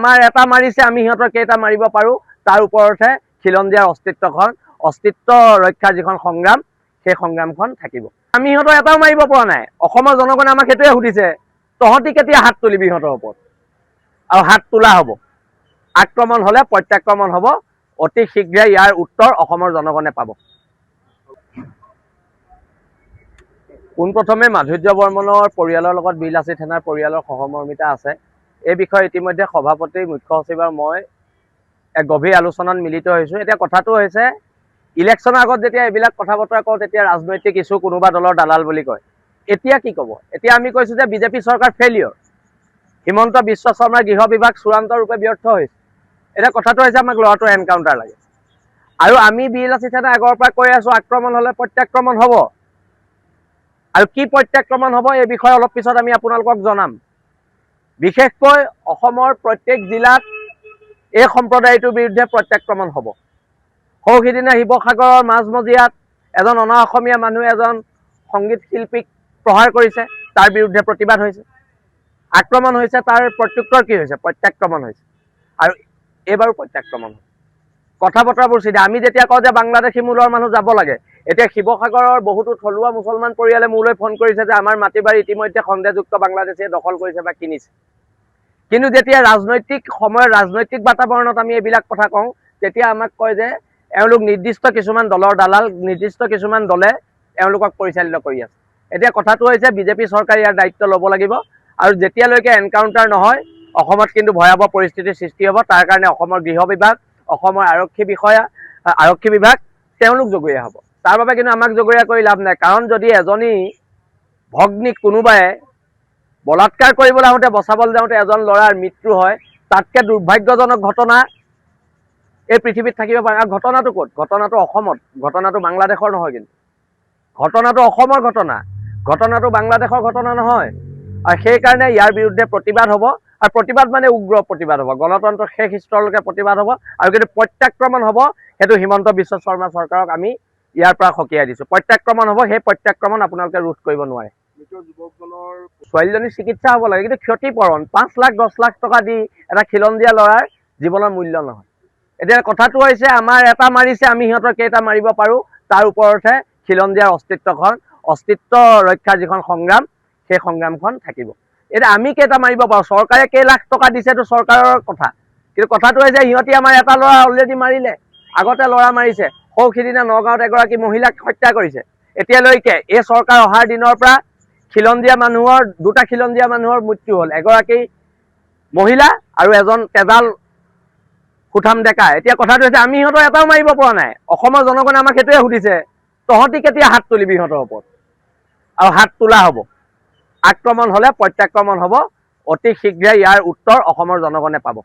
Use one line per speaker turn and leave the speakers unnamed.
আমাৰ এটা মাৰিছে আমি সিহঁতৰ কেইটা মাৰিব পাৰোঁ তাৰ ওপৰতহে খিলঞ্জীয়াৰ অস্তিত্ব ৰক্ষা যিখন সংগ্ৰাম সেই সংগ্ৰামখন থাকিব। আমি সিহঁতৰ এটাও মাৰিব পৰা নাই। অসমৰ জনগণে আমাক সেইটোৱে সুধিছে, তহঁতি কেতিয়া হাত তুলিবি সিহঁতৰ ওপৰত? আৰু হাত তোলা হ'ব। আক্ৰমণ হ'লে প্ৰত্যাক্ৰমণ হ'ব। অতি শীঘ্ৰে ইয়াৰ উত্তৰ অসমৰ জনগণে পাব। পোনপ্ৰথমে মাধুৰ্য বৰ্মনৰ পৰিয়ালৰ লগত বিলাসী থানাৰ পৰিয়ালৰ সহমৰ্মিতা আছে। এই বিষয়ে ইতিমধ্যে সভাপতি, মুখ্য সচিব আৰু মই এক গভীৰ আলোচনাত মিলিত হৈছোঁ। এতিয়া কথাটো হৈছে, ইলেকশ্যনৰ আগত যেতিয়া এইবিলাক কথা বতৰা কওঁ তেতিয়া ৰাজনৈতিক ইছ্যু কোনোবা দলৰ দালাল বুলি কয়। এতিয়া কি ক'ব? এতিয়া আমি কৈছোঁ যে বিজেপি চৰকাৰ ফেইলিয়ৰ। হিমন্ত বিশ্ব শৰ্মাৰ গৃহ বিভাগ চূড়ান্তৰূপে ব্যৰ্থ হৈছে। এতিয়া কথাটো হৈছে আমাক ল'ৰাটোৰ এনকাউণ্টাৰ লাগে। আৰু আমি বিলাসী থানা আগৰ পৰা কৈ আছোঁ আক্ৰমণ হ'লে প্ৰত্যাক্ৰমণ হ'ব। আৰু কি প্ৰত্যাক্ৰমণ হ'ব এই বিষয়ে অলপ পিছত আমি আপোনালোকক জনাম। বিশেষকৈ অসমৰ প্ৰত্যেক জিলাত এই সম্প্ৰদায়টোৰ বিৰুদ্ধে প্ৰত্যাক্ৰমণ হ'ব। সৌসিদিনা শিৱসাগৰৰ মাজমজিয়াত এজন অনা অসমীয়া মানুহে এজন সংগীত শিল্পীক প্ৰহাৰ কৰিছে, তাৰ বিৰুদ্ধে প্ৰতিবাদ হৈছে। আক্ৰমণ হৈছে, তাৰ প্ৰত্যুত্তৰ কি হৈছে? প্ৰত্যাক্ৰমণ হৈছে। আৰু এইবাৰো প্ৰত্যাক্ৰমণ হৈছে। কথা বতৰাবোৰ চিধা। আমি যেতিয়া কওঁ যে বাংলাদেশী মূলৰ মানুহ যাব লাগে, এতিয়া শিৱসাগৰৰ বহুতো থলুৱা মুছলমান পৰিয়ালে মোলৈ ফোন কৰিছে যে আমাৰ মাটি বাৰী ইতিমধ্যে সন্দেহযুক্ত বাংলাদেশীয়ে দখল কৰিছে বা কিনিছে। কিন্তু যেতিয়া ৰাজনৈতিক সময়ৰ ৰাজনৈতিক বাতাবৰণত আমি এইবিলাক কথা কওঁ, তেতিয়া আমাক কয় যে এওঁলোক নিৰ্দিষ্ট কিছুমান দলৰ দালাল, নিৰ্দিষ্ট কিছুমান দলে এওঁলোকক পৰিচালিত কৰি আছে। এতিয়া কথাটো হৈছে বিজেপি চৰকাৰে ইয়াৰ দায়িত্ব ল'ব লাগিব। আৰু যেতিয়ালৈকে এনকাউণ্টাৰ নহয়, অসমত কিন্তু ভয়াৱহ পৰিস্থিতিৰ সৃষ্টি হ'ব। তাৰ কাৰণে অসমৰ গৃহ বিভাগ, অসমৰ আৰক্ষী বিভাগ তেওঁলোক জগৰীয়া হ'ব। তাৰ বাবে কিন্তু আমাক জগৰীয়া কৰি লাভ নাই। কাৰণ যদি এজনী ভগ্নীক কোনোবাই বলাৎকাৰ কৰিবলৈ আহোঁতে, বচাবলৈ যাওঁতে এজন ল'ৰাৰ মৃত্যু হয়, তাতকৈ দুৰ্ভাগ্যজনক ঘটনা এই পৃথিৱীত থাকিব পাৰে। আৰু ঘটনাটো ক'ত? ঘটনাটো অসমত, ঘটনাটো বাংলাদেশৰ নহয়। কিন্তু ঘটনাটো অসমৰ ঘটনা, ঘটনাটো বাংলাদেশৰ ঘটনা নহয়। আৰু সেইকাৰণে ইয়াৰ বিৰুদ্ধে প্ৰতিবাদ হ'ব। আৰু প্ৰতিবাদ মানে উগ্ৰ প্ৰতিবাদ হ'ব, গণতন্ত্ৰৰ শেষ স্তৰলৈকে প্ৰতিবাদ হ'ব। আৰু কিন্তু প্ৰত্যাক্ৰমণ হ'ব, সেইটো হিমন্ত বিশ্ব শৰ্মা চৰকাৰক আমি ইয়াৰ পৰা সকীয়াই দিছোঁ। প্ৰত্যাক্ৰমণ হ'ব, সেই প্ৰত্যাক্ৰমণ আপোনালোকে ৰোধ কৰিব নোৱাৰে। ছোৱালীজনীৰ চিকিৎসা হ'ব লাগে, কিন্তু ক্ষতিপূৰণ 5 লাখ 10 লাখ টকা দি এটা খিলঞ্জীয়া ল'ৰাৰ জীৱনৰ মূল্য নহয়। এতিয়া কথাটো হৈছে, আমাৰ এটা মাৰিছে আমি সিহঁতৰ কেইটা মাৰিব পাৰোঁ তাৰ ওপৰতহে খিলঞ্জীয়াৰ অস্তিত্ব ৰক্ষা যিখন সংগ্ৰাম সেই সংগ্ৰামখন থাকিব। এতিয়া আমি কেইটা মাৰিব পাৰোঁ, চৰকাৰে কেই লাখ টকা দিছেতো চৰকাৰৰ কথা। কিন্তু কথাটো হৈছে সিহঁতি আমাৰ এটা ল'ৰা অলৰেডি মাৰিলে, আগতে ল'ৰা মাৰিছে। সৌসিদিনা নগাঁৱত এগৰাকী মহিলাক হত্যা কৰিছে। এতিয়ালৈকে এই চৰকাৰ অহাৰ দিনৰ পৰা দুটা খিলঞ্জীয়া মানুহৰ মৃত্যু হ'ল, এগৰাকী মহিলা আৰু এজন তেজাল সুঠাম ডেকা। এতিয়া কথাটো হৈছে আমি সিহঁতৰ এটাও মাৰিব পৰা নাই। অসমৰ জনগণে আমাক সেইটোৱে সুধিছে, তহঁতি কেতিয়া হাত তুলিবি সিহঁতৰ ওপৰত? আৰু হাত তোলা হ'ব। আক্ৰমণ হ'লে প্ৰত্যাক্ৰমণ হ'ব। অতি শীঘ্ৰে ইয়াৰ উত্তৰ অসমৰ জনগণে পাব।